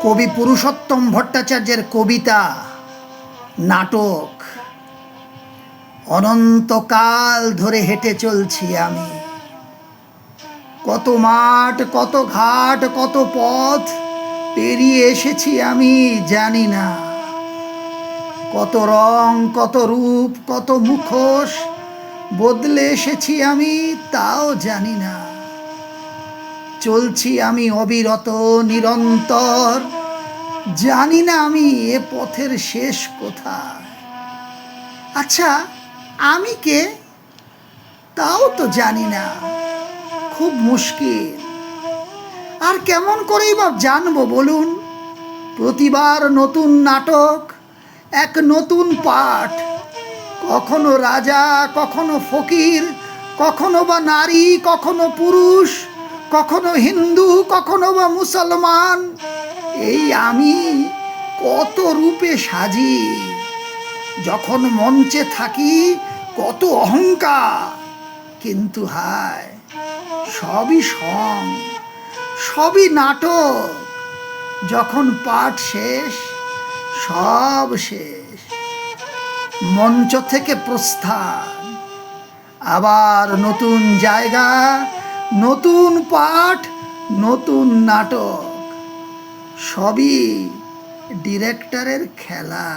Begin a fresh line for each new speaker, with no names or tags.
কবি পুরুষোত্তম ভট্টাচার্যের কবিতা, নাটক। অনন্তকাল ধরে হেঁটে চলছি আমি, কত মাঠ, কত ঘাট, কত পথ পেরিয়ে এসেছি আমি জানি না। কত রং, কত রূপ, কত মুখোশ বদলে এসেছি আমি তাও জানি না। চলছি আমি অবিরত নিরন্তর, জানি না আমি এ পথের শেষ কোথায়। আচ্ছা, আমি কে তাও তো জানি না, খুব মুশকিল। আর কেমন করেই বা জানবো বলুন? প্রতিবার নতুন নাটক, এক নতুন পাঠ। কখনো রাজা, কখনো ফকির, কখনো বা নারী, কখনো পুরুষ, কখনো হিন্দু, কখনো বা মুসলমান। এই আমি কত রূপে সাজি। যখন মঞ্চে থাকি কত অহংকার, কিন্তু হায় সবই সং, সবই নাটক। যখন পাঠ শেষ, সব শেষ। মঞ্চ থেকে প্রস্থান, আবার নতুন জায়গা, নতুন পাঠ, নতুন নাটক। সবই ডিরেক্টরের খেলা।